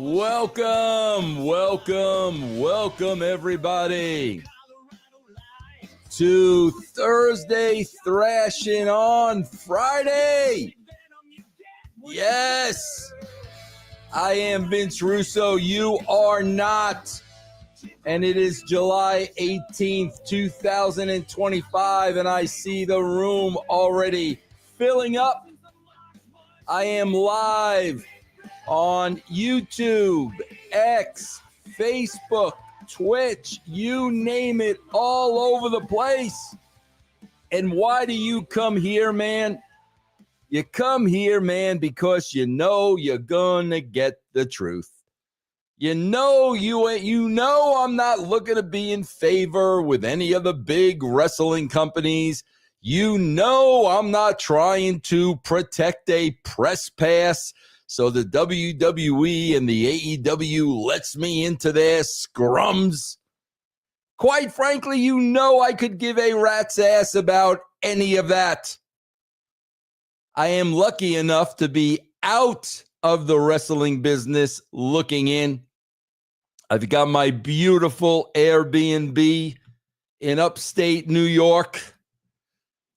Welcome, everybody, to Thursday Thrashing on Friday. Yes, I am Vince Russo. You are not. And it is July 18th, 2025, and I see the room already filling up. I am live on YouTube, X, Facebook, Twitch, you name it, all over the place. And why do you come here, man? You come here, man, because you know you're gonna get the truth. You know I'm not looking to be in favor with any of the big wrestling companies. You know I'm not trying to protect a press pass so the WWE and the AEW lets me into their scrums. Quite frankly, you know I could give a rat's ass about any of that. I am lucky enough to be out of the wrestling business looking in. I've got my beautiful Airbnb in upstate New York,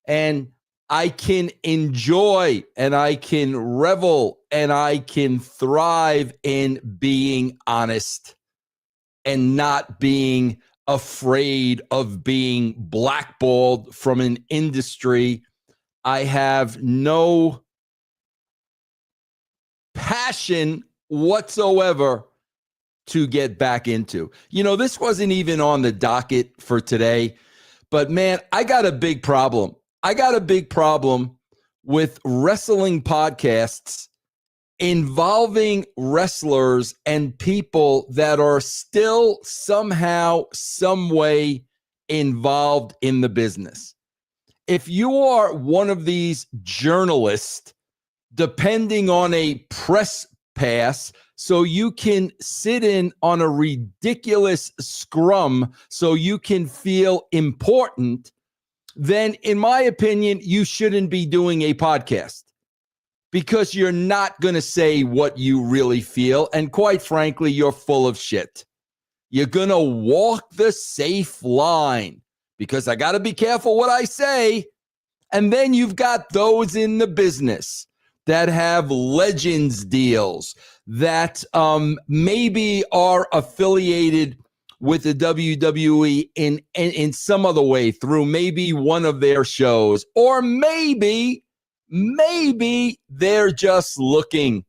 and I can enjoy and I can revel and I can thrive in being honest and not being afraid of being blackballed from an industry I have no passion whatsoever to get back into. You know, this wasn't even on the docket for today, but man, I got a big problem. I got a big problem with wrestling podcasts involving wrestlers and people that are still somehow, some way involved in the business. If you are one of these journalists depending on a press pass so you can sit in on a ridiculous scrum so you can feel important, then in my opinion, you shouldn't be doing a podcast because you're not going to say what you really feel. And quite frankly, you're full of shit. You're going to walk the safe line because I got to be careful what I say. And then you've got those in the business that have legends deals that maybe are affiliated with the WWE in some other way through maybe one of their shows, or maybe they're just looking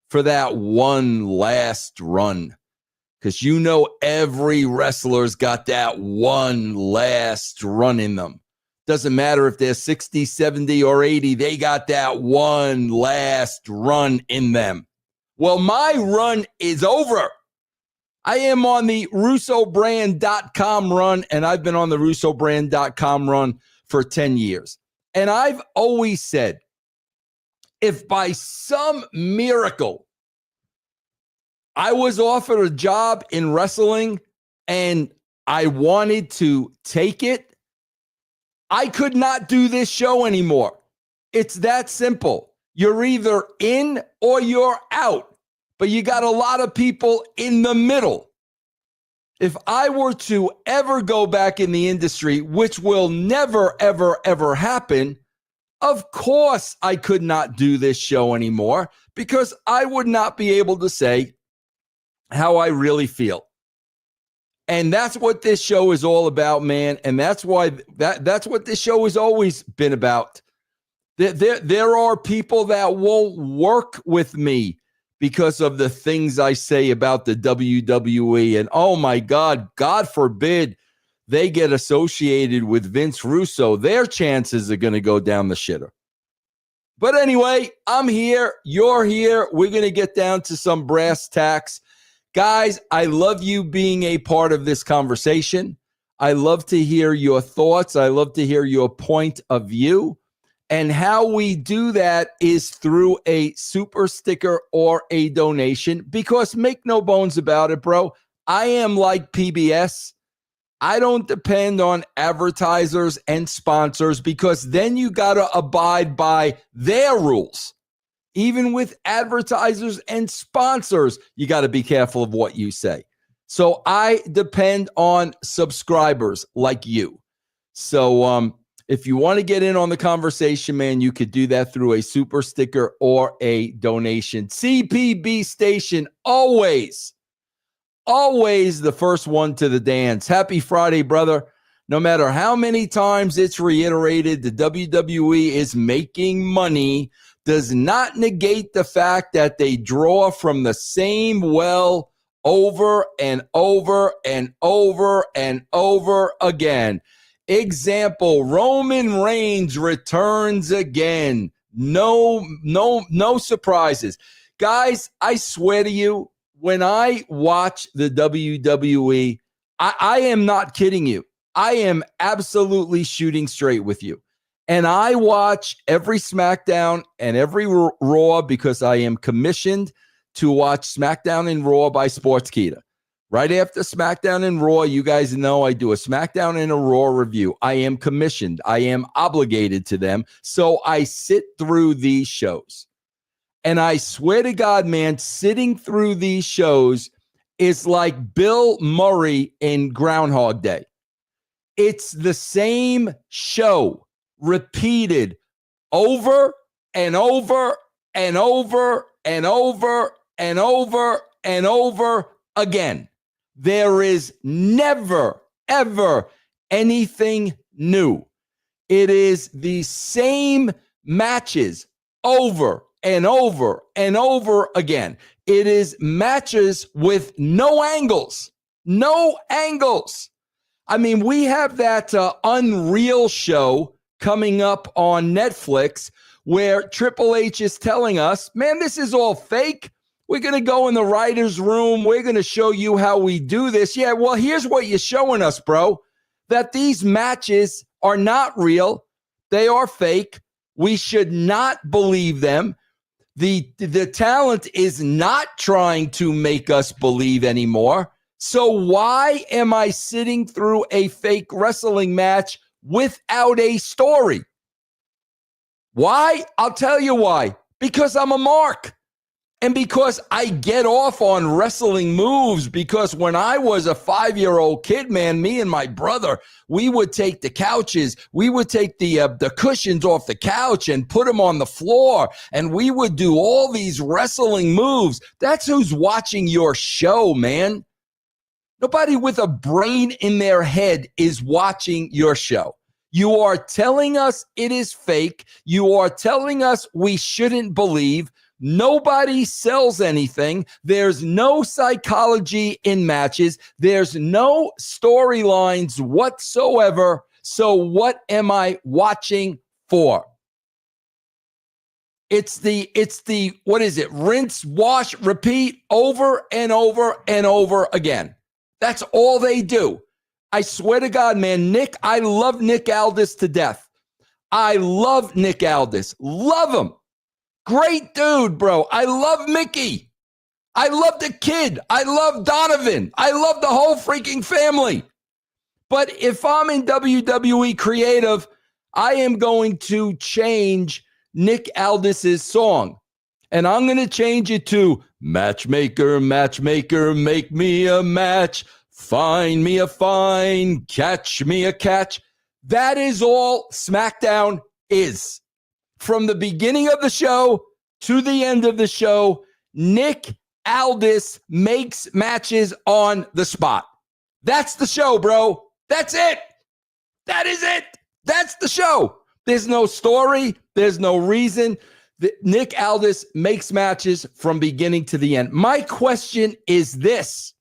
for that one last run. Because you know every wrestler's got that one last run in them. Doesn't matter if they're 60, 70, or 80, they got that one last run in them. Well, my run is over. I am on the RussoBrand.com run, and I've been on the RussoBrand.com run for 10 years. And I've always said, if by some miracle I was offered a job in wrestling and I wanted to take it, I could not do this show anymore. It's that simple. You're either in or you're out, but you got a lot of people in the middle. If I were to ever go back in the industry, which will never, ever, ever happen, of course I could not do this show anymore because I would not be able to say how I really feel. And that's what this show is all about, man. And that's why that's what this show has always been about. There are people that won't work with me because of the things I say about the WWE. And oh my God, God forbid they get associated with Vince Russo. Their chances are going to go down the shitter. But anyway, I'm here. You're here. We're going to get down to some brass tacks. Guys, I love you being a part of this conversation. I love to hear your thoughts. I love to hear your point of view. And how we do that is through a super sticker or a donation, because make no bones about it, bro, I am like PBS. I don't depend on advertisers and sponsors because then you got to abide by their rules. Even with advertisers and sponsors, you got to be careful of what you say. So I depend on subscribers like you. So if you want to get in on the conversation, man, you could do that through a super sticker or a donation. CPB Station, always the first one to the dance. Happy Friday, brother. No matter how many times it's reiterated, the WWE is making money does not negate the fact that they draw from the same well over and over and over and over again. Example, Roman Reigns returns again. No surprises. Guys, I swear to you, when I watch the WWE, I am not kidding you. I am absolutely shooting straight with you. And I watch every SmackDown and every Raw because I am commissioned to watch SmackDown and Raw by Sportskeeda. Right after SmackDown and Raw, you guys know I do a SmackDown and a Raw review. I am commissioned. I am obligated to them. So I sit through these shows. And I swear to God, man, sitting through these shows is like Bill Murray in Groundhog Day. It's the same show repeated over and over and over and over and over and over again. There is never, ever anything new. It is the same matches over and over and over again. It is matches with no angles. No angles. I mean, we have that Unreal show coming up on Netflix where Triple H is telling us, man, this is all fake. We're going to go in the writer's room. We're going to show you how we do this. Yeah, well, here's what you're showing us, bro, that these matches are not real. They are fake. We should not believe them. The talent is not trying to make us believe anymore. So why am I sitting through a fake wrestling match without a story? Why? I'll tell you why. Because I'm a mark. And because I get off on wrestling moves, because when I was a 5-year-old kid, man, me and my brother, we would take the couches, we would take the cushions off the couch and put them on the floor, and we would do all these wrestling moves. That's who's watching your show, man. Nobody with a brain in their head is watching your show. You are telling us it is fake. You are telling us we shouldn't believe. Nobody sells anything. There's no psychology in matches. There's no storylines whatsoever. So what am I watching for? It's the what is it? Rinse, wash, repeat over and over and over again. That's all they do. I swear to God, man, I love Nick Aldis to death. I love Nick Aldis. Love him. Great dude, bro. I love Mickey. I love the kid. I love Donovan. I love the whole freaking family. But if I'm in WWE Creative, I am going to change Nick Aldis's song. And I'm going to change it to matchmaker, matchmaker, make me a match. Find me a fine, catch me a catch. That is all SmackDown is. From the beginning of the show to the end of the show, Nick Aldis makes matches on the spot. That's the show, bro. That's it. That is it. That's the show. There's no story. There's no reason. Nick Aldis makes matches from beginning to the end. My question is this.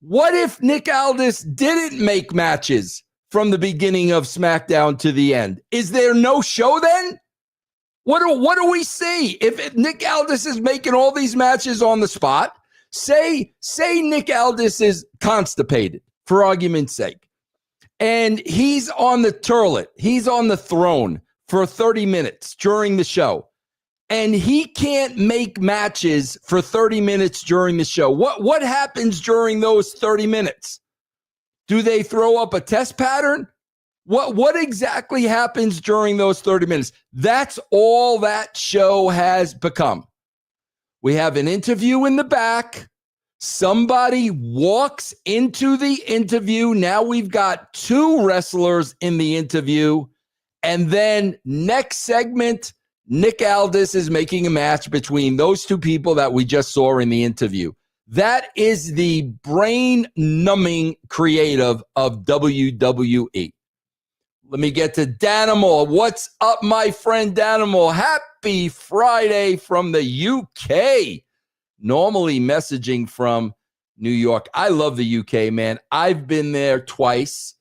What if Nick Aldis didn't make matches from the beginning of SmackDown to the end? Is there no show then? What do we see? If Nick Aldis is making all these matches on the spot, say Nick Aldis is constipated, for argument's sake, and he's on the toilet, he's on the throne for 30 minutes during the show, and he can't make matches for 30 minutes during the show. What happens during those 30 minutes? Do they throw up a test pattern? What exactly happens during those 30 minutes? That's all that show has become. We have an interview in the back. Somebody walks into the interview. Now we've got two wrestlers in the interview. And then next segment, Nick Aldis is making a match between those two people that we just saw in the interview. That is the brain-numbing creative of WWE. Let me get to Danimal. What's up, my friend Danimal? Happy Friday from the UK. Normally messaging from New York. I love the UK, man. I've been there twice.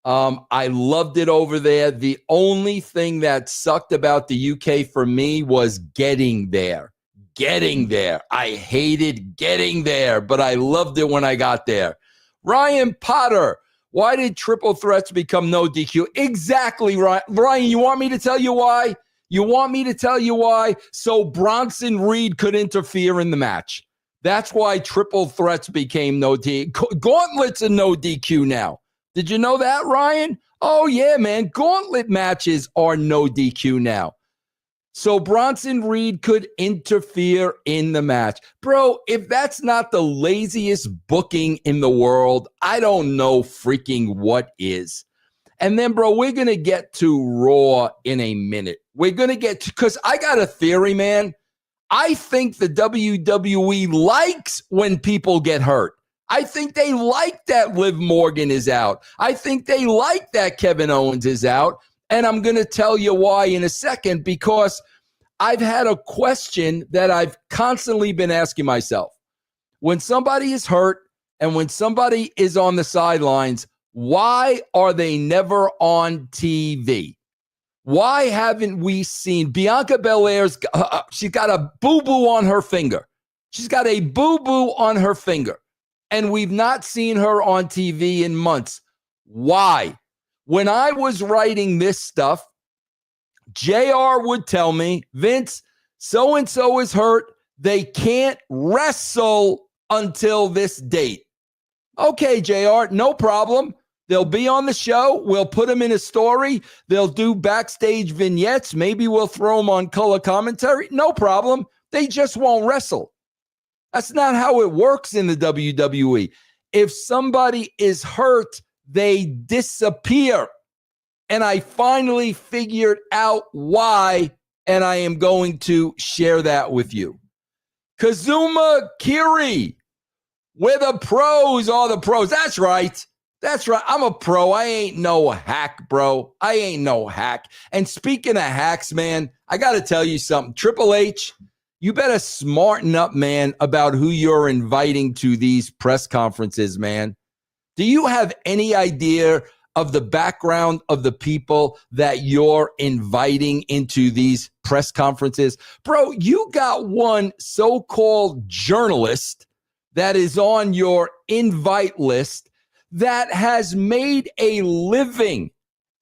I loved it over there. The only thing that sucked about the UK for me was getting there. I hated getting there, but I loved it when I got there. Ryan Potter. Why did triple threats become no DQ? Exactly, Ryan. You want me to tell you why? So Bronson Reed could interfere in the match. That's why triple threats became no DQ. Gauntlet's a no DQ now. Did you know that, Ryan? Oh, yeah, man. Gauntlet matches are no DQ now. So Bronson Reed could interfere in the match. Bro, if that's not the laziest booking in the world, I don't know freaking what is. And then, bro, we're going to get to Raw in a minute. We're going to get to, because I got a theory, man. I think the WWE likes when people get hurt. I think they like that Liv Morgan is out. I think they like that Kevin Owens is out. And I'm going to tell you why in a second, because I've had a question that I've constantly been asking myself. When somebody is hurt and when somebody is on the sidelines, why are they never on TV? Why haven't we seen Bianca Belair's, she's got a boo-boo on her finger. And we've not seen her on TV in months. Why? When I was writing this stuff, JR would tell me, Vince, so-and-so is hurt. They can't wrestle until this date. Okay, JR, no problem. They'll be on the show. We'll put them in a story. They'll do backstage vignettes. Maybe we'll throw them on color commentary. No problem. They just won't wrestle. That's not how it works in the WWE. If somebody is hurt, they disappear. And I finally figured out why, and I am going to share that with you. Kazuma Kiri, where the pros are the pros. That's right. I'm a pro. I ain't no hack, bro. And speaking of hacks, man, I got to tell you something. Triple H, you better smarten up, man, about who you're inviting to these press conferences, man. Do you have any idea of the background of the people that you're inviting into these press conferences? Bro, you got one so-called journalist that is on your invite list that has made a living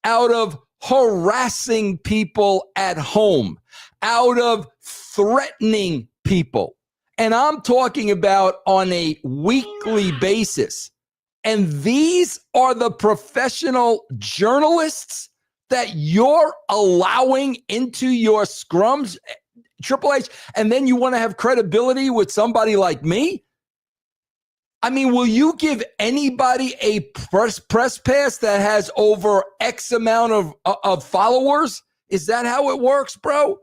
out of harassing people at home, out of threatening people. And I'm talking about on a weekly basis. And these are the professional journalists that you're allowing into your scrums, Triple H, and then you want to have credibility with somebody like me? I mean, will you give anybody a press pass that has over X amount of followers? Is that how it works, bro?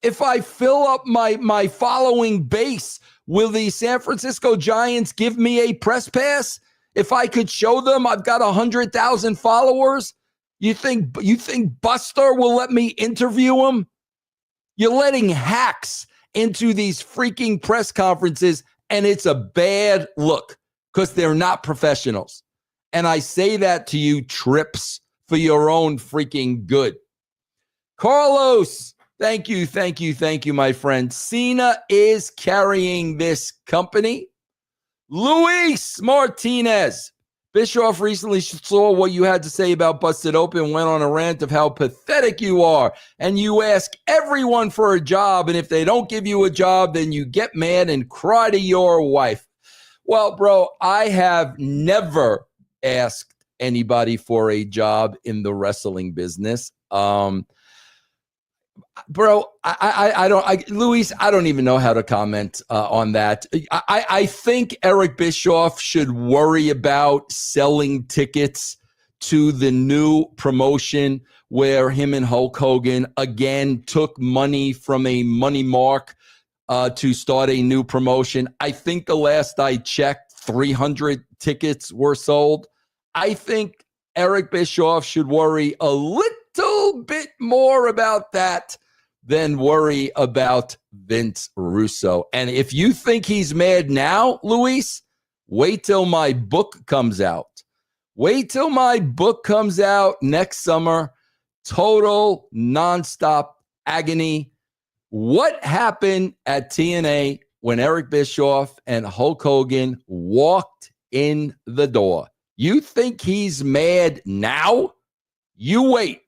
If I fill up my following base, will the San Francisco Giants give me a press pass? If I could show them I've got 100,000 followers, you think Buster will let me interview him? You're letting hacks into these freaking press conferences, and it's a bad look because they're not professionals. And I say that to you, Trips, for your own freaking good. Carlos, thank you, my friend. Cena is carrying this company. Luis Martinez. Bischoff recently saw what you had to say about Busted Open, went on a rant of how pathetic you are, and you ask everyone for a job, and if they don't give you a job, then you get mad and cry to your wife. Well, bro, I have never asked anybody for a job in the wrestling business. Bro, Luis, I don't even know how to comment on that. I think Eric Bischoff should worry about selling tickets to the new promotion where him and Hulk Hogan again took money from a money mark to start a new promotion. I think the last I checked, 300 tickets were sold. I think Eric Bischoff should worry a little bit more about that than worry about Vince Russo. And if you think he's mad now, Luis, wait till my book comes out. Wait till my book comes out next summer. Total nonstop agony. What happened at TNA when Eric Bischoff and Hulk Hogan walked in the door? You think he's mad now? You wait.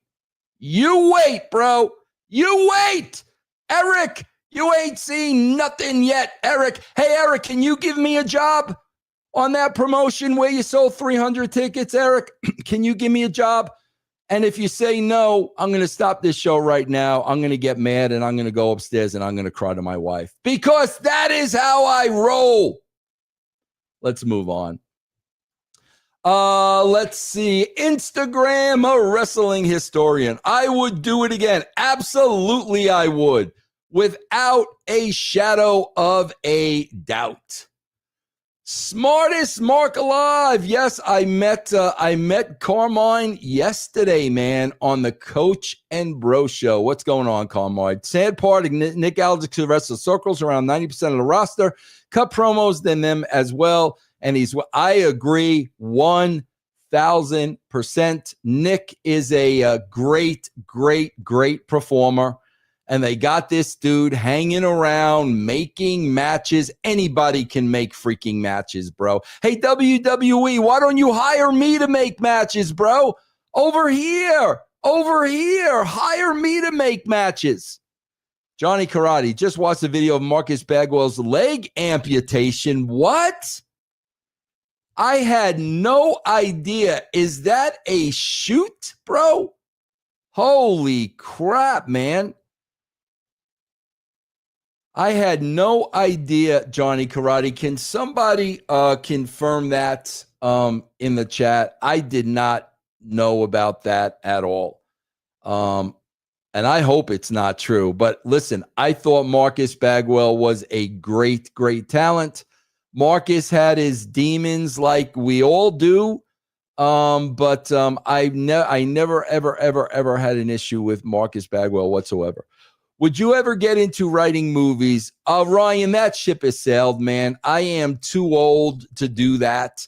You wait, bro. You wait. Eric, you ain't seen nothing yet. Eric, hey, Eric, can you give me a job on that promotion where you sold 300 tickets, Eric? Can you give me a job? And if you say no, I'm going to stop this show right now. I'm going to get mad and I'm going to go upstairs and I'm going to cry to my wife because that is how I roll. Let's move on. Let's see. Instagram, a wrestling historian. I would do it again. Absolutely, I would. Without a shadow of a doubt. Smartest Mark alive. Yes, I met Carmine yesterday, man, on the Coach and Bro show. What's going on, Carmine? Sad part, Nick Aldrich wrestles circles around 90% of the roster. Cut promos than them as well. And I agree 1,000%. Nick is a great performer. And they got this dude hanging around, making matches. Anybody can make freaking matches, bro. Hey, WWE, why don't you hire me to make matches, bro? Over here. Hire me to make matches. Johnny Karate, just watched the video of Marcus Bagwell's leg amputation. What? I had no idea. Is that a shoot, bro? Holy crap, man. I had no idea, Johnny Karate. Can somebody confirm that in the chat? I did not know about that at all. And I hope it's not true. But listen, I thought Marcus Bagwell was a great talent. Marcus had his demons like we all do. But I never, ever had an issue with Marcus Bagwell whatsoever. Would you ever get into writing movies? Ryan, that ship has sailed, man. I am too old to do that.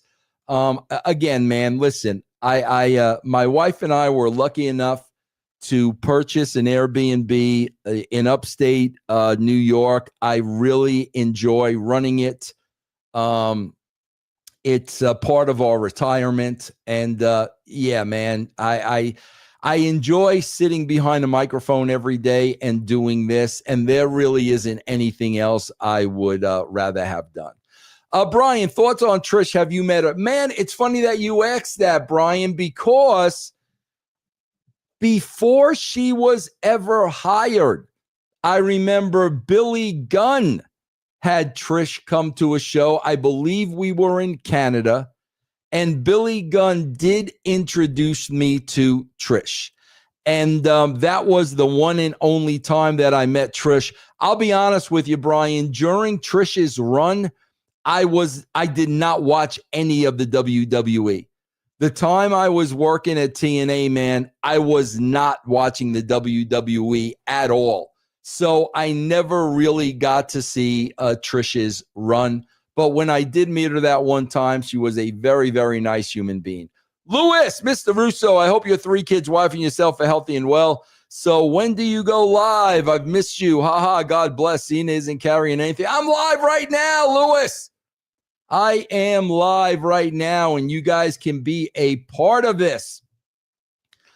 Again, man, listen, my wife and I were lucky enough to purchase an Airbnb in upstate New York. I really enjoy running it. It's a part of our retirement. And yeah, man, I enjoy sitting behind a microphone every day and doing this, and there really isn't anything else I would rather have done. Brian, thoughts on Trish? Have you met her? Man, it's funny that you asked that, Brian, because before she was ever hired, I remember Billy Gunn had Trish come to a show. I believe we were in Canada. And Billy Gunn did introduce me to Trish. And that was the one and only time that I met Trish. I'll be honest with you, Brian. During Trish's run, I did not watch any of the WWE. The time I was working at TNA, man, I was not watching the WWE at all. So I never really got to see Trish's run. But when I did meet her that one time, she was a very, very nice human being. Lewis, Mr. Russo, I hope your 3 kids, wife, and yourself are healthy and well. So when do you go live? I've missed you. Ha, God bless. Cena isn't carrying anything. I'm live right now, Lewis. I am live right now, and you guys can be a part of this.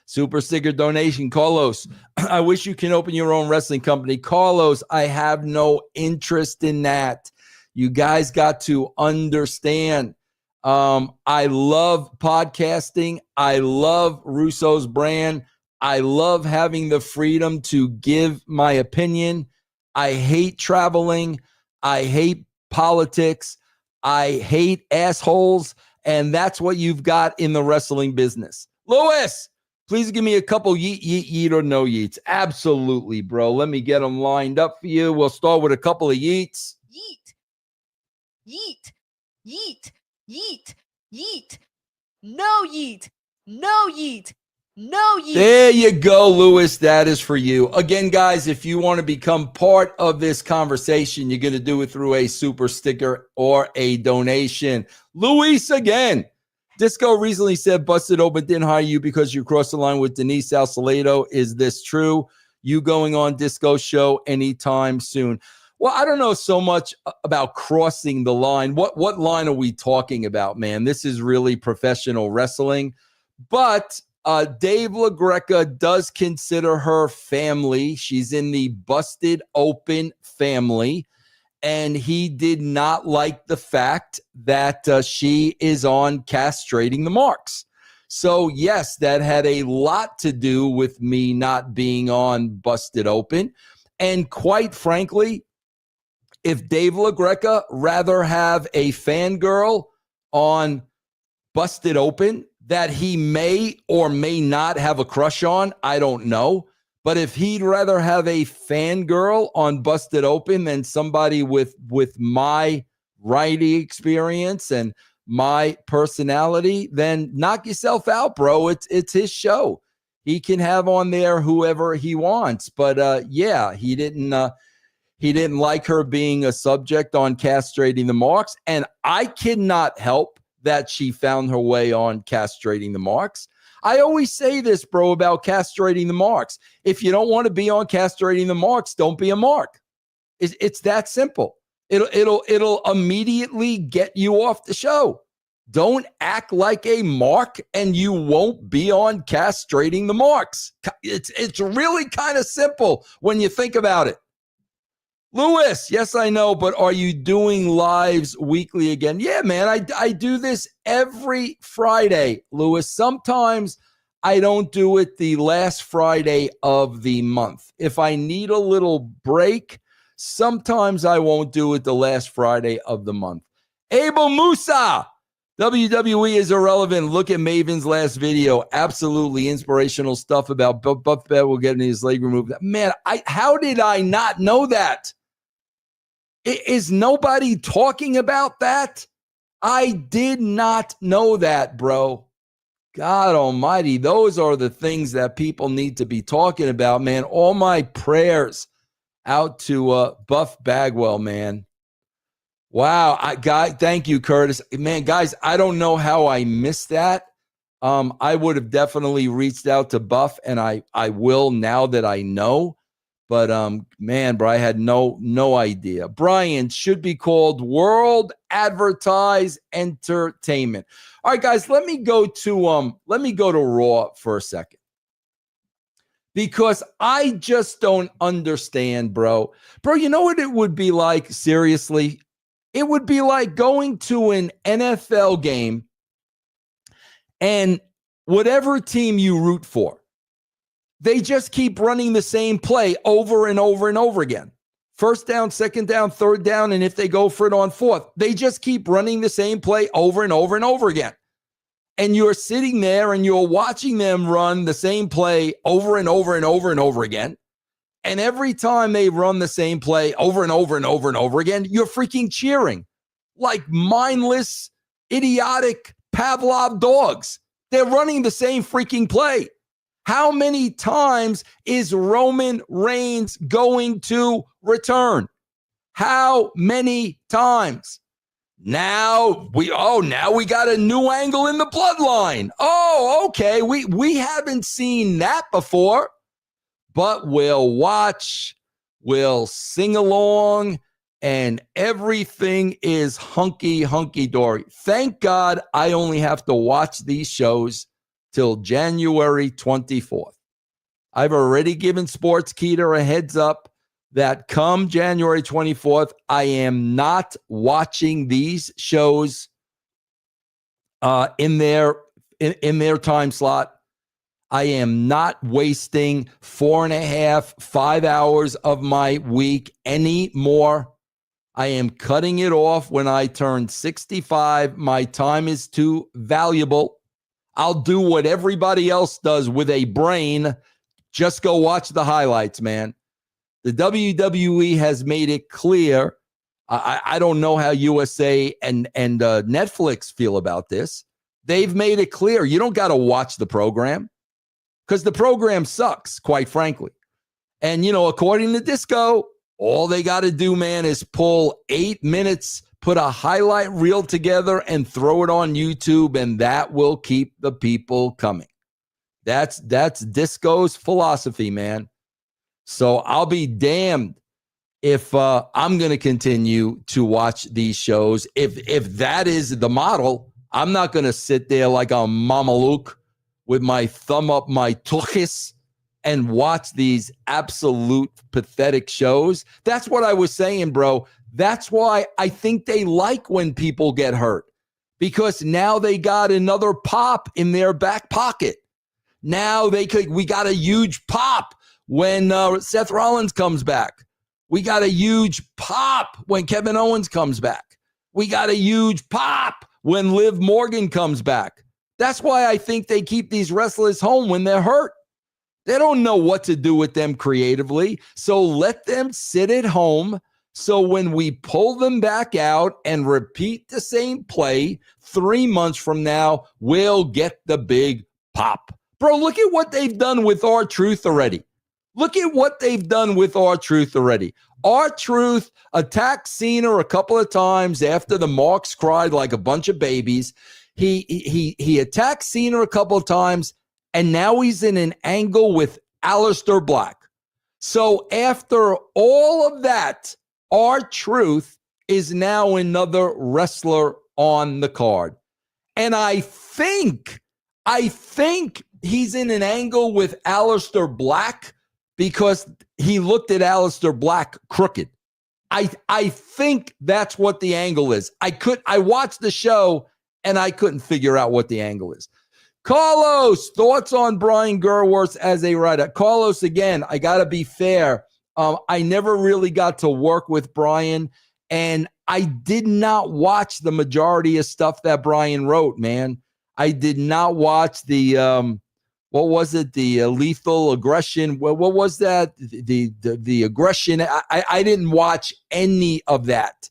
Super sticker donation, Carlos. I wish you can open your own wrestling company. Carlos, I have no interest in that. You guys got to understand, I love podcasting. I love Russo's brand. I love having the freedom to give my opinion. I hate traveling. I hate politics. I hate assholes. And that's what you've got in the wrestling business. Lewis, please give me a couple yeet, yeet, yeet, or no yeets. Absolutely, bro. Let me get them lined up for you. We'll start with a couple of yeets. Yeet. Yeet. Yeet. Yeet. Yeet. No yeet. No yeet. No yeet. There you go, Lewis. That is for you. Again, guys, if you want to become part of this conversation, you're going to do it through a super sticker or a donation. Luis, again. Disco recently said Busted Open didn't hire you because you crossed the line with Denise Salcedo. Is this true? You going on Disco's show anytime soon? Well, I don't know so much about crossing the line. What line are we talking about, man? This is really professional wrestling. But Dave LaGreca does consider her family. She's in the Busted Open family. And he did not like the fact that she is on castrating the marks. So, yes, that had a lot to do with me not being on Busted Open. And quite frankly, if Dave LaGreca rather have a fangirl on Busted Open that he may or may not have a crush on, I don't know. But if he'd rather have a fangirl on Busted Open than somebody with my writing experience and my personality, then knock yourself out, bro. It's his show. He can have on there whoever he wants. But yeah, he didn't like her being a subject on castrating the marks. And I cannot help that she found her way on castrating the marks. I always say this, bro, about castrating the marks. If you don't want to be on castrating the marks, don't be a mark. It's that simple. It'll immediately get you off the show. Don't act like a mark and you won't be on castrating the marks. It's really kind of simple when you think about it. Lewis, yes, I know, but are you doing lives weekly again? Yeah, man, I do this every Friday, Lewis. Sometimes I don't do it the last Friday of the month. If I need a little break, sometimes I won't do it the last Friday of the month. Abel Musa, WWE is irrelevant. Look at Maven's last video. Absolutely inspirational stuff about Buff Bagwell getting his leg removed. Man, how did I not know that? Is nobody talking about that? I did not know that, bro. God almighty, those are the things that people need to be talking about, man. All my prayers out to Buff Bagwell, man. Wow, thank you, Curtis. Man, guys, I don't know how I missed that. I would have definitely reached out to Buff, and I will now that I know. But man, bro, I had no idea. Brian, should be called World Advertise Entertainment. All right, guys, let me go to Raw for a second. Because I just don't understand, bro. Bro, you know what it would be like? Seriously, it would be like going to an NFL game and whatever team you root for, they just keep running the same play over and over and over again. First down, second down, third down, and if they go for it on fourth, they just keep running the same play over and over and over again. And you're sitting there and you're watching them run the same play over and over and over and over again. And every time they run the same play over and over and over and over again, you're freaking cheering like mindless, idiotic Pavlov dogs. They're running the same freaking play. How many times is Roman Reigns going to return? How many times? Now we got a new angle in the bloodline. Oh, okay. We haven't seen that before, but we'll watch, we'll sing along, and everything is hunky-dory. Thank God I only have to watch these shows till January 24th. I've already given Sportskeeda a heads up that come January 24th, I am not watching these shows in their time slot. I am not wasting 4.5, 5 hours of my week anymore. I am cutting it off when I turn 65. My time is too valuable. I'll do what everybody else does with a brain. Just go watch the highlights, man. The WWE has made it clear. I don't know how USA and Netflix feel about this. They've made it clear you don't got to watch the program because the program sucks, quite frankly. And, according to Disco, all they got to do, man, is pull 8 minutes, put a highlight reel together and throw it on YouTube, and that will keep the people coming. That's Disco's philosophy, man. So I'll be damned if I'm going to continue to watch these shows. If that is the model, I'm not going to sit there like a Mameluke with my thumb up my tuchis and watch these absolute pathetic shows. That's what I was saying, bro. That's why I think they like when people get hurt, because now they got another pop in their back pocket. Now we got a huge pop when Seth Rollins comes back. We got a huge pop when Kevin Owens comes back. We got a huge pop when Liv Morgan comes back. That's why I think they keep these wrestlers home when they're hurt. They don't know what to do with them creatively. So let them sit at home. So when we pull them back out and repeat the same play 3 months from now, we'll get the big pop. Bro, look at what they've done with R-Truth already. R-Truth attacked Cena a couple of times after the Marks cried like a bunch of babies. He attacked Cena a couple of times, and now he's in an angle with Aleister Black. So after all of that, R-Truth is now another wrestler on the card. And I think he's in an angle with Aleister Black because he looked at Aleister Black crooked. I think that's what the angle is. I watched the show and I couldn't figure out what the angle is. Carlos, thoughts on Brian Gerworth as a writer? Carlos, again, I got to be fair. I never really got to work with Brian, and I did not watch the majority of stuff that Brian wrote, man. I did not watch the, what was it? The lethal aggression. What was that? The aggression. I didn't watch any of that.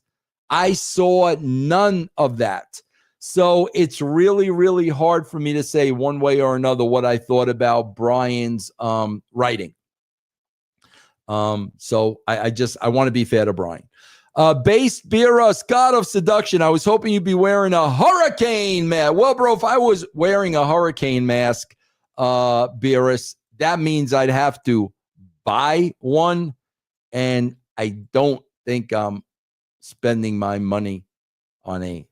I saw none of that. So it's really, really hard for me to say one way or another what I thought about Brian's writing. So I want to be fair to Brian. Based Beerus, God of Seduction. I was hoping you'd be wearing a hurricane mask. Well, bro, if I was wearing a hurricane mask, Beerus, that means I'd have to buy one. And I don't think I'm spending my money on a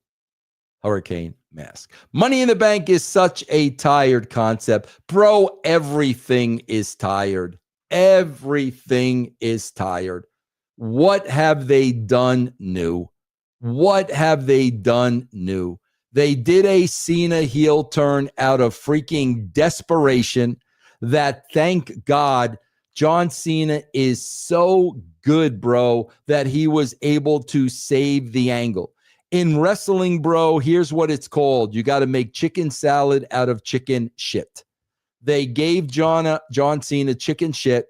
hurricane mask. Money in the Bank is such a tired concept. Bro, everything is tired. Everything is tired. What have they done new? What have they done new? They did a Cena heel turn out of freaking desperation that, thank God, John Cena is so good, bro, that he was able to save the angle. In wrestling, bro, here's what it's called. You got to make chicken salad out of chicken shit. They gave John Cena chicken shit,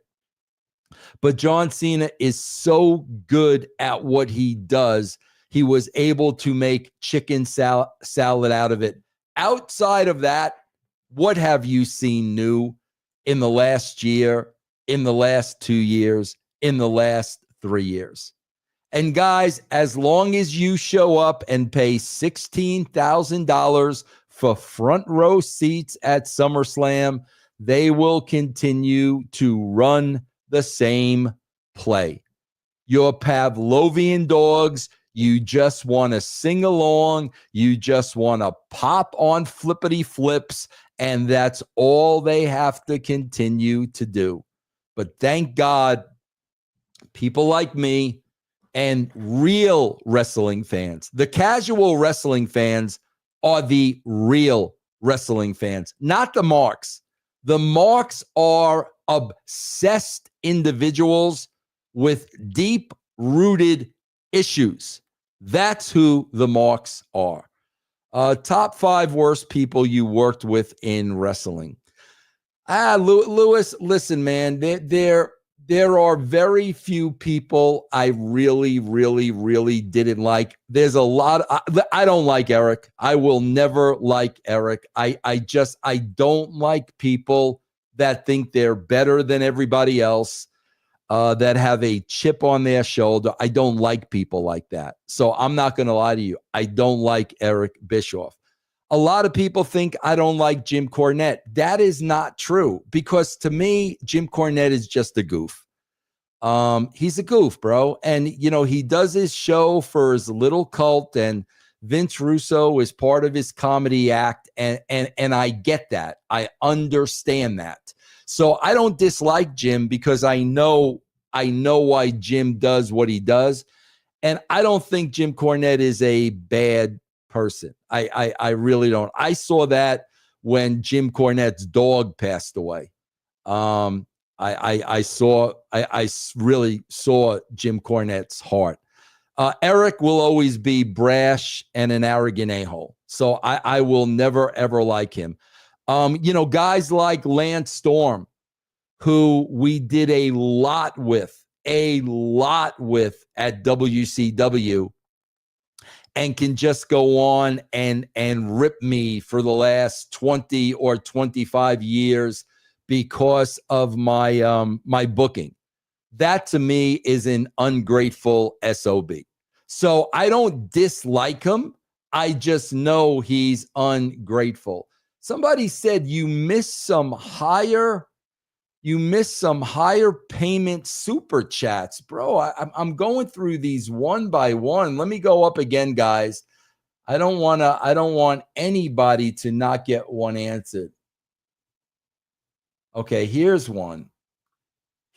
but John Cena is so good at what he does, he was able to make chicken salad out of it. Outside of that, what have you seen new in the last year, in the last 2 years, in the last 3 years? And guys, as long as you show up and pay $16,000 for front row seats at SummerSlam, they will continue to run the same play. You're Pavlovian dogs. You just want to sing along. You just want to pop on flippity flips. And that's all they have to continue to do. But thank God, people like me and real wrestling fans, the casual wrestling fans, are the real wrestling fans, not the marks. The marks are obsessed individuals with deep-rooted issues. That's who the marks are. Top 5 worst people you worked with in wrestling. Lewis, listen, man, there are very few people I really, really, really didn't like. There's a lot. I don't like Eric. I will never like Eric. I don't like people that think they're better than everybody else, that have a chip on their shoulder. I don't like people like that. So I'm not going to lie to you. I don't like Eric Bischoff. A lot of people think I don't like Jim Cornette. That is not true, because to me, Jim Cornette is just a goof. He's a goof, bro. And, he does his show for his little cult, and Vince Russo is part of his comedy act. And I get that. I understand that. So I don't dislike Jim, because I know why Jim does what he does. And I don't think Jim Cornette is a bad person. I really don't. I saw that when Jim Cornette's dog passed away. I really saw Jim Cornette's heart. Eric will always be brash and an arrogant a-hole. So I will never, ever like him. Guys like Lance Storm, who we did a lot with at WCW, and can just go on and rip me for the last 20 or 25 years because of my my booking. That to me is an ungrateful SOB. So I don't dislike him. I just know he's ungrateful. Somebody said you missed some higher payment super chats. Bro, I'm going through these one by one. Let me go up again, guys. I don't want anybody to not get one answered. Okay, here's one.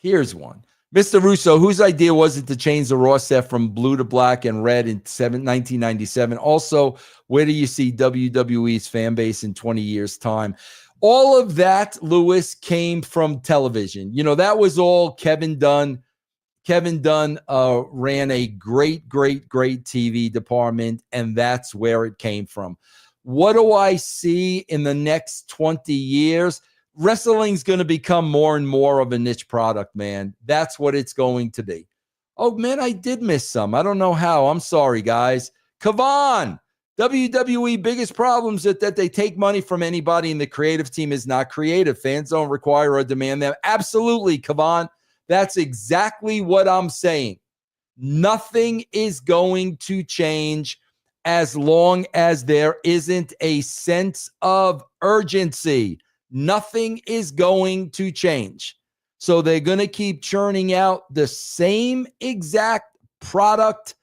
Mr. Russo, whose idea was it to change the Raw set from blue to black and red in 1997? Also, where do you see WWE's fan base in 20 years' time? All of that, Lewis, came from television. That was all Kevin Dunn. Kevin Dunn ran a great TV department, and that's where it came from. What do I see in the next 20 years? Wrestling's going to become more and more of a niche product, man. That's what it's going to be. Oh, man, I did miss some. I don't know how. I'm sorry, guys. Kavan, WWE biggest problems is that they take money from anybody, and the creative team is not creative. Fans don't require or demand them. Absolutely, Kavan. That's exactly what I'm saying. Nothing is going to change as long as there isn't a sense of urgency. Nothing is going to change. So they're going to keep churning out the same exact product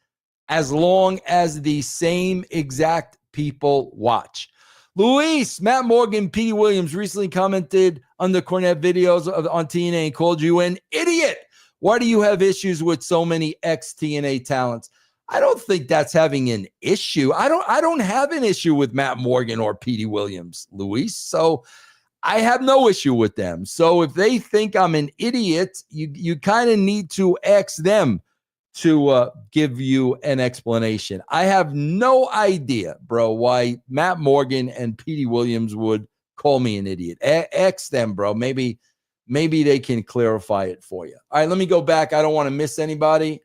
as long as the same exact people watch. Luis, Matt Morgan, Petey Williams recently commented on the Cornette videos on TNA and called you an idiot. Why do you have issues with so many ex-TNA talents? I don't think that's having an issue. I don't have an issue with Matt Morgan or Petey Williams, Luis. So I have no issue with them. So if they think I'm an idiot, you kind of need to ask them to give you an explanation. I have no idea, bro, why Matt Morgan and Petey Williams would call me an idiot. Ask them, bro. Maybe they can clarify it for you. All right, let me go back. I don't want to miss anybody.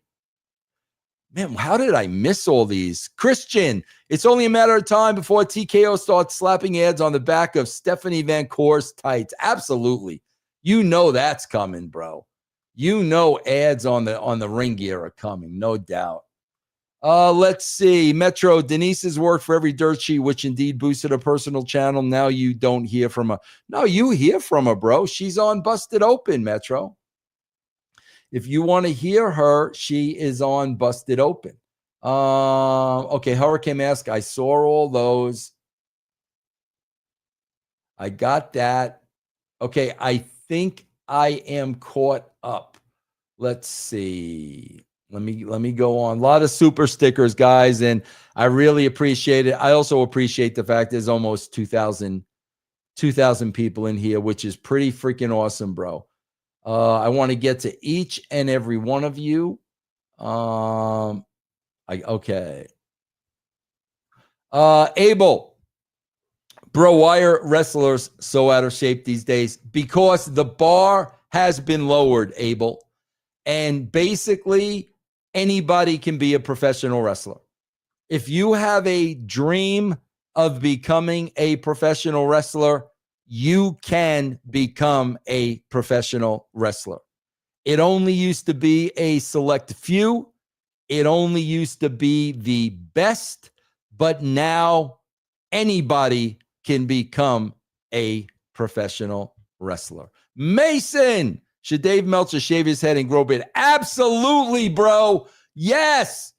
Man, how did I miss all these? Christian, it's only a matter of time before TKO starts slapping ads on the back of Stephanie Van Core's tights. Absolutely. You know that's coming, bro. You know ads on the ring gear are coming, no doubt. Let's see. Metro, Denise has worked for every dirt sheet, which indeed boosted her personal channel. Now you don't hear from her. No, you hear from her, bro. She's on Busted Open, Metro. If you want to hear her, she is on Busted Open. Okay, Hurricane Mask. I saw all those. I got that. Okay, I think I am caught up. Let's see. Let me go on. A lot of super stickers, guys, and I really appreciate it. I also appreciate the fact there's almost 2,000 people in here, which is pretty freaking awesome, bro. I want to get to each and every one of you. Okay. Abel, bro, why are wrestlers so out of shape these days? Because the bar has been lowered, Abel. And basically, anybody can be a professional wrestler. If you have a dream of becoming a professional wrestler, you can become a professional wrestler. It only used to be a select few. It only used to be the best, but now anybody can become a professional wrestler. Mason, should Dave Meltzer shave his head and grow a beard? Absolutely, bro. Yes.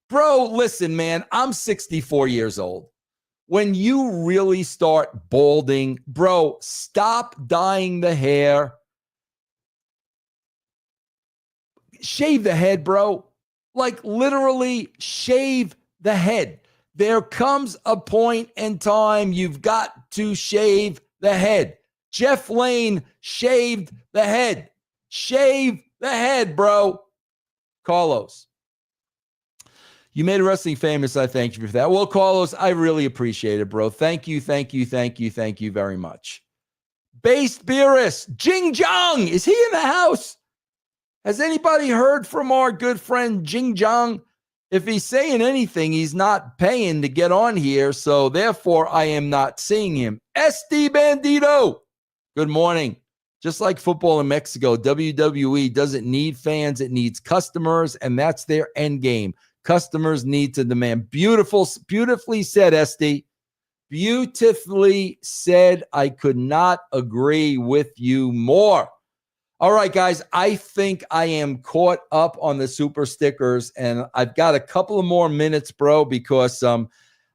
Bro, listen, man, I'm 64 years old. When you really start balding, bro, stop dyeing the hair. Shave the head, bro. Like literally shave the head. There comes a point in time you've got to shave the head. Jeff Lane shaved the head. Shave the head, bro. Carlos, you made wrestling famous. I thank you for that. Well, Carlos, I really appreciate it, bro. Thank you very much. Based Beerus, Jing Jong, is he in the house? Has anybody heard from our good friend Jing Jong? If he's saying anything, he's not paying to get on here, so therefore I am not seeing him. SD Bandito, good morning. Just like football in Mexico, WWE doesn't need fans, it needs customers, and that's their end game. Customers need to demand. Beautifully said, SD. Beautifully said. I could not agree with you more. All right, guys, I think I am caught up on the super stickers, and I've got a couple of more minutes, bro, because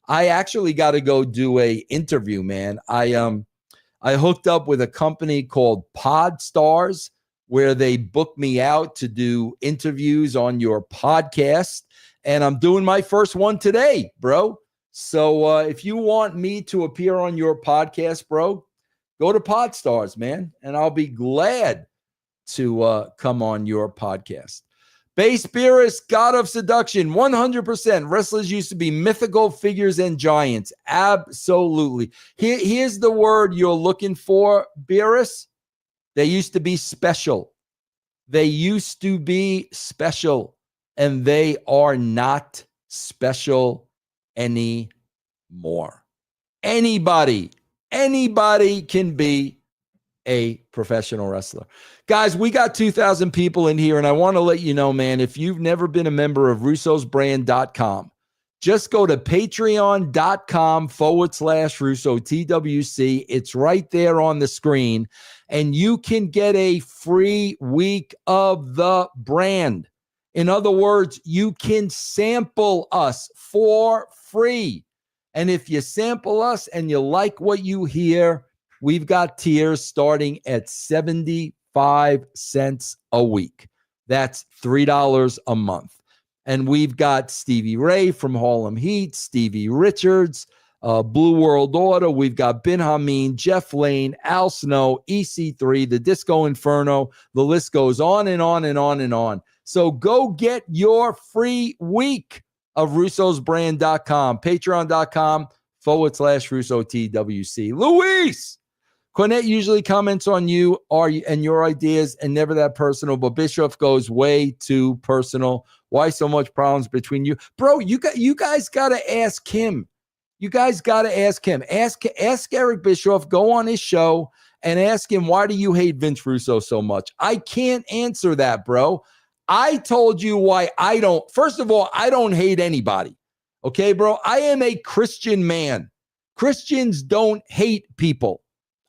I actually got to go do a interview, man. I hooked up with a company called Podstars, where they book me out to do interviews on your podcast, and I'm doing my first one today, bro. So if you want me to appear on your podcast, bro, go to Podstars, man, and I'll be glad to come on your podcast. Base Beerus, God of Seduction, 100%. Wrestlers used to be mythical figures and giants. Absolutely. Here's the word you're looking for, Beerus. They used to be special. They used to be special, and they are not special anymore. Anybody can be a professional wrestler. Guys, we got 2,000 people in here, and I want to let you know, man, if you've never been a member of russosbrand.com, just go to patreon.com/Russo TWC. It's right there on the screen, and you can get a free week of the brand. In other words, you can sample us for free. And if you sample us and you like what you hear, we've got tiers starting at 75 cents a week. That's $3 a month. And we've got Stevie Ray from Harlem Heat, Stevie Richards, Blue World Order. We've got Ben Hameen, Jeff Lane, Al Snow, EC3, the Disco Inferno. The list goes on and on and on and on. So go get your free week of russosbrand.com, patreon.com/Russo TWC. Luis! Cornette usually comments on you and your ideas and never that personal, but Bischoff goes way too personal. Why so much problems between you? Bro, you guys got to ask him. You guys got to ask him. Ask Eric Bischoff, go on his show and ask him, why do you hate Vince Russo so much? I can't answer that, bro. I told you why I don't. First of all, I don't hate anybody. Okay, bro? I am a Christian man. Christians don't hate people.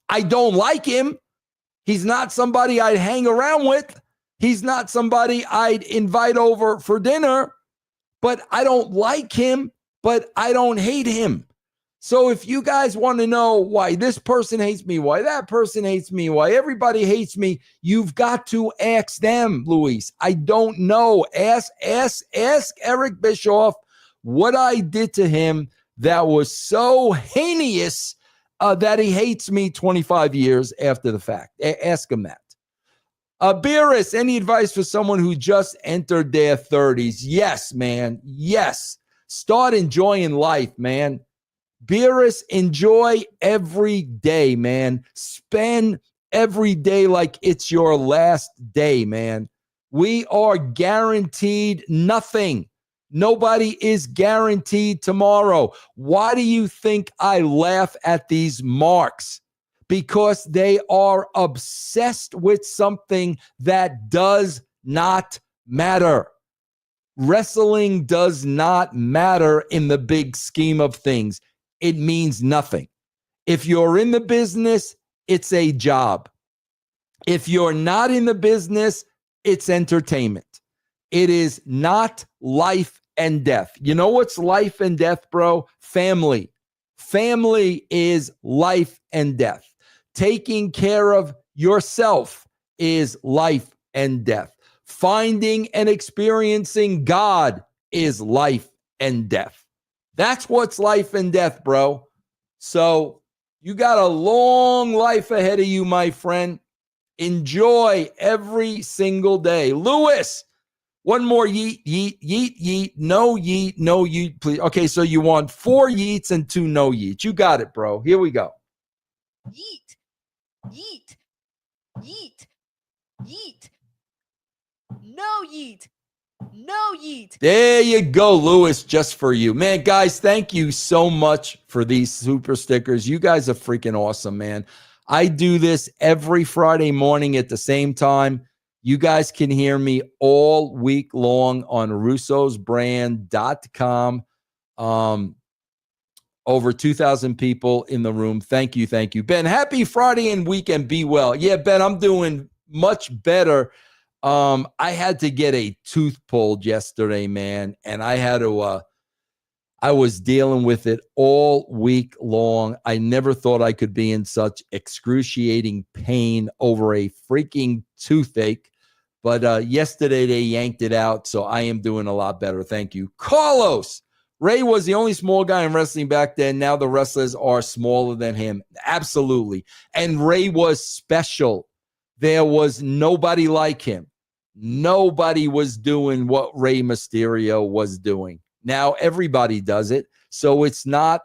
I don't like him. He's not somebody I'd hang around with. He's not somebody I'd invite over for dinner. But I don't like him, but I don't hate him. So if you guys want to know why this person hates me, why that person hates me, why everybody hates me, you've got to ask them, Luis. I don't know. Ask Eric Bischoff what I did to him that was so heinous that he hates me 25 years after the fact. Ask him that. Beerus, any advice for someone who just entered their 30s? Yes, man. Yes. Start enjoying life, man. Beerus, enjoy every day, man. Spend every day like it's your last day, man. We are guaranteed nothing. Nobody is guaranteed tomorrow. Why do you think I laugh at these marks? Because they are obsessed with something that does not matter. Wrestling does not matter in the big scheme of things. It means nothing. If you're in the business, it's a job. If you're not in the business, it's entertainment. It is not life and death. You know what's life and death, bro? Family. Family is life and death. Taking care of yourself is life and death. Finding and experiencing God is life and death. That's what's life and death, bro. So you got a long life ahead of you, my friend. Enjoy every single day. Lewis, one more yeet, yeet, yeet, yeet. No yeet, no yeet, please. Okay, so you want 4 yeets and 2 no yeets. You got it, bro. Here we go. Yeet, yeet, yeet, yeet. No yeet. No yeet. There you go, Lewis, just for you. Man, guys, thank you so much for these super stickers. You guys are freaking awesome, man. I do this every Friday morning at the same time. You guys can hear me all week long on russosbrand.com. Over 2,000 people in the room. Thank you. Thank you. Ben, happy Friday and weekend. Be well. Yeah, Ben, I'm doing much better. I had to get a tooth pulled yesterday, man, and I had to, I was dealing with it all week long. I never thought I could be in such excruciating pain over a freaking toothache, but yesterday they yanked it out, so I am doing a lot better. Thank you. Carlos, Ray was the only small guy in wrestling back then. Now the wrestlers are smaller than him. Absolutely. And Ray was special. There was nobody like him. Nobody was doing what Rey Mysterio was doing. Now everybody does it, so it's not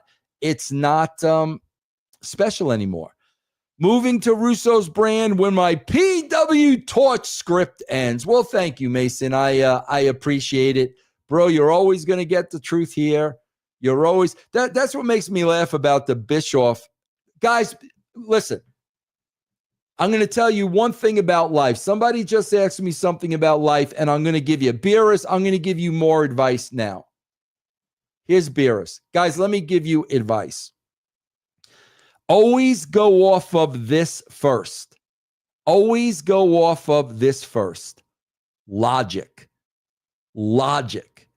special anymore. Moving to Russo's brand when my PW Torch script ends. Well, thank you, Mason. I appreciate it, bro. You're always gonna get the truth here. You're always that's what makes me laugh about the Bischoff guys. Listen. I'm going to tell you one thing about life. Somebody just asked me something about life, and I'm going to give you Beerus. I'm going to give you more advice now. Here's Beerus. Guys, let me give you advice. Always go off of this first. Always go off of this first. Logic. Logic.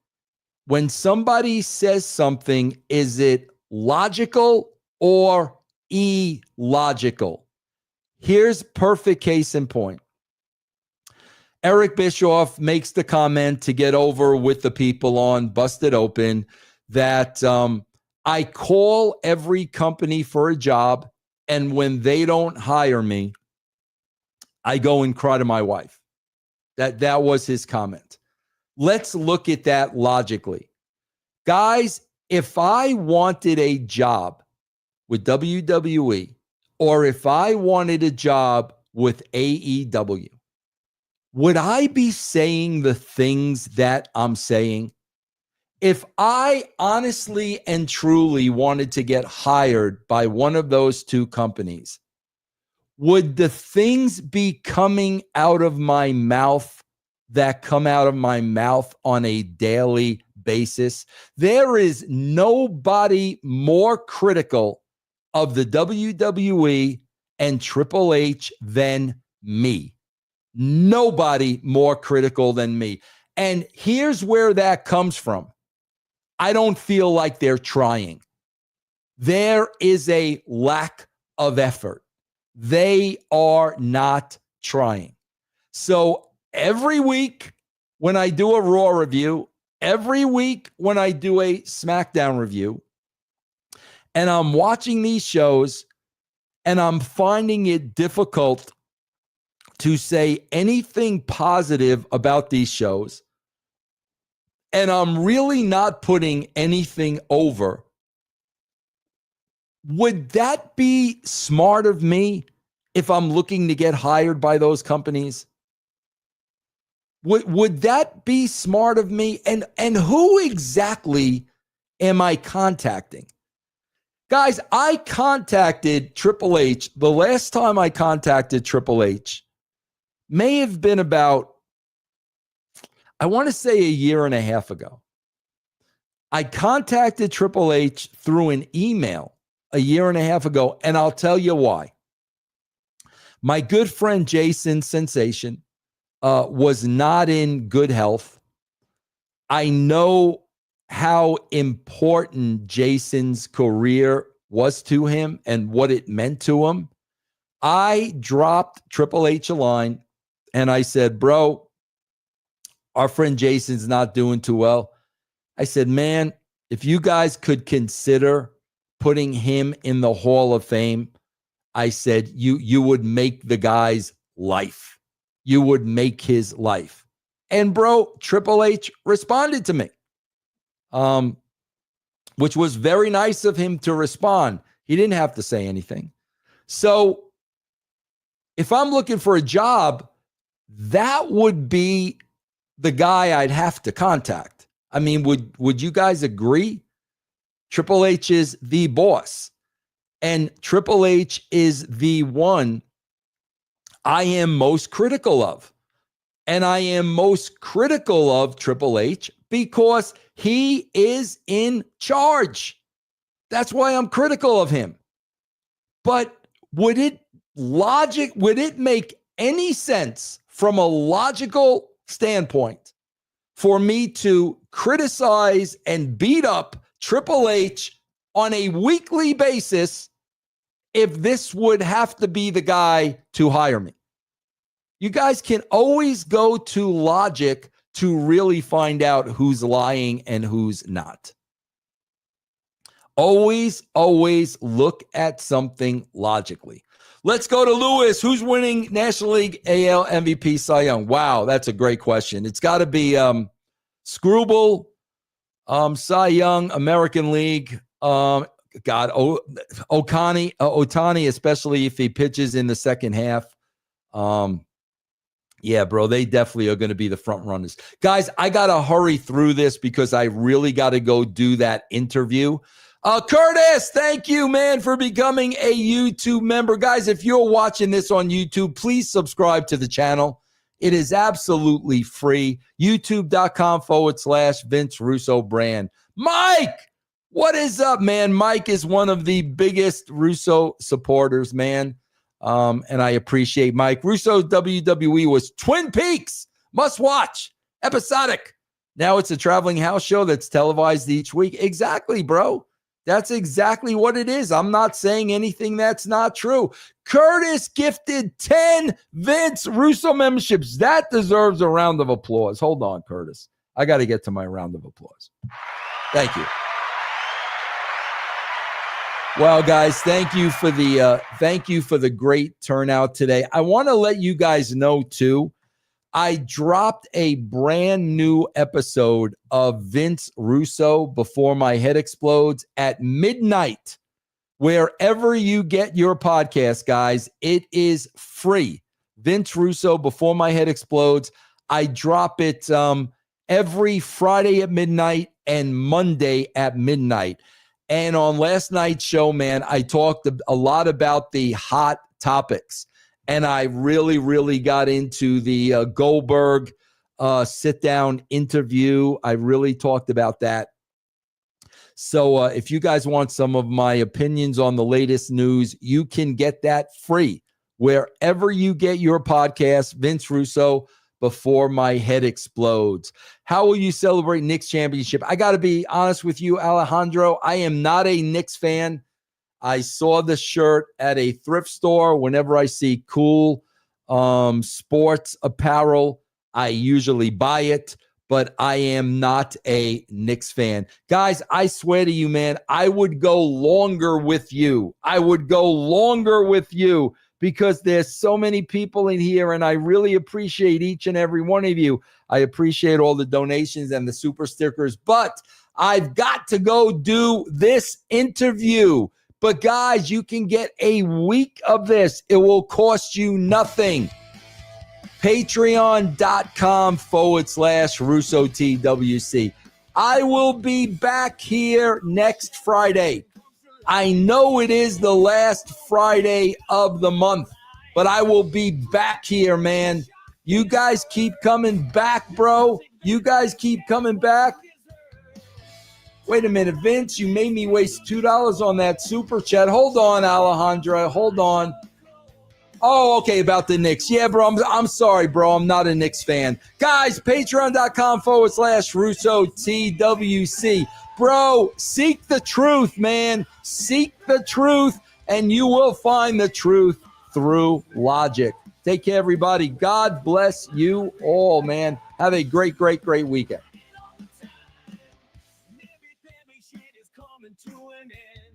When somebody says something, is it logical or illogical? Here's perfect case in point. Eric Bischoff makes the comment to get over with the people on Busted Open that I call every company for a job, and when they don't hire me, I go and cry to my wife. That was his comment. Let's look at that logically. Guys, if I wanted a job with WWE, or if I wanted a job with AEW, would I be saying the things that I'm saying? If I honestly and truly wanted to get hired by one of those two companies, would the things be coming out of my mouth that come out of my mouth on a daily basis? There is nobody more critical of the WWE and Triple H than me. Nobody more critical than me. And here's where that comes from. I don't feel like they're trying. There is a lack of effort. They are not trying. So every week when I do a Raw review, every week when I do a SmackDown review, and I'm watching these shows and I'm finding it difficult to say anything positive about these shows, and I'm really not putting anything over, would that be smart of me if I'm looking to get hired by those companies? Would that be smart of me? And who exactly am I contacting? Guys, I contacted Triple H. The last time I contacted Triple H may have been about, I want to say, a year and a half ago. I contacted Triple H through an email a year and a half ago, and I'll tell you why. My good friend Jason Sensation was not in good health. I know how important Jason's career was to him and what it meant to him. I dropped Triple H a line and I said, bro, our friend Jason's not doing too well. I said, man, if you guys could consider putting him in the Hall of Fame, I said, you would make the guy's life. You would make his life. And bro, Triple H responded to me, which was very nice of him to respond. He didn't have to say anything. So if I'm looking for a job, that would be the guy I'd have to contact. I mean, would you guys agree? Triple H is the boss, and Triple H is the one I am most critical of. And I am most critical of Triple H because he is in charge. That's why I'm critical of him. But would it make any sense from a logical standpoint for me to criticize and beat up Triple H on a weekly basis if this would have to be the guy to hire me? You guys can always go to logic to really find out who's lying and who's not. Always look at something logically. Let's go to Lewis. Who's winning National League AL MVP Cy Young? Wow, that's a great question. It's got to be Screwball, Cy Young, American League. Ohtani, especially if he pitches in the second half. Yeah, bro, they definitely are going to be the front runners. Guys, I got to hurry through this because I really got to go do that interview. Curtis, thank you, man, for becoming a YouTube member. Guys, if you're watching this on YouTube, please subscribe to the channel. It is absolutely free. YouTube.com/Vince Russo brand. Mike, what is up, man? Mike is one of the biggest Russo supporters, man. And I appreciate Mike. Russo's WWE was Twin Peaks, must watch, episodic. Now it's a traveling house show that's televised each week. Exactly, bro. That's exactly what it is. I'm not saying anything that's not true. Curtis gifted 10 Vince Russo memberships. That deserves a round of applause. Hold on, Curtis. I got to get to my round of applause. Thank you. Well, guys, thank you for the great turnout today. I want to let you guys know too, I dropped a brand new episode of Vince Russo Before My Head Explodes at midnight. Wherever you get your podcast, guys, it is free. Vince Russo Before My Head Explodes. I drop it every Friday at midnight and Monday at midnight. And on last night's show, man, I talked a lot about the hot topics. And I really got into the Goldberg sit-down interview. I really talked about that. So if you guys want some of my opinions on the latest news, you can get that free. Wherever you get your podcast, Vince Russo, Before My Head Explodes. How will you celebrate Knicks championship? I got to be honest with you, Alejandro. I am not a Knicks fan. I saw the shirt at a thrift store. Whenever I see cool sports apparel, I usually buy it, but I am not a Knicks fan. Guys, I swear to you, man, I would go longer with you. Because there's so many people in here, and I really appreciate each and every one of you. I appreciate all the donations and the super stickers, but I've got to go do this interview. But guys, you can get a week of this. It will cost you nothing. Patreon.com/RussoTWC. I will be back here next Friday. I know it is the last Friday of the month, but I will be back here, man. You guys keep coming back, bro. You guys keep coming back. Wait a minute, Vince, you made me waste $2 on that super chat. Hold on, Alejandra. Hold on. Oh, okay, about the Knicks. Yeah, bro, I'm sorry, bro. I'm not a Knicks fan. Guys, patreon.com/RussoTWC. Bro, seek the truth, man. Seek the truth, and you will find the truth through logic. Take care, everybody. God bless you all, man. Have a great, great, great weekend. Coming to an end.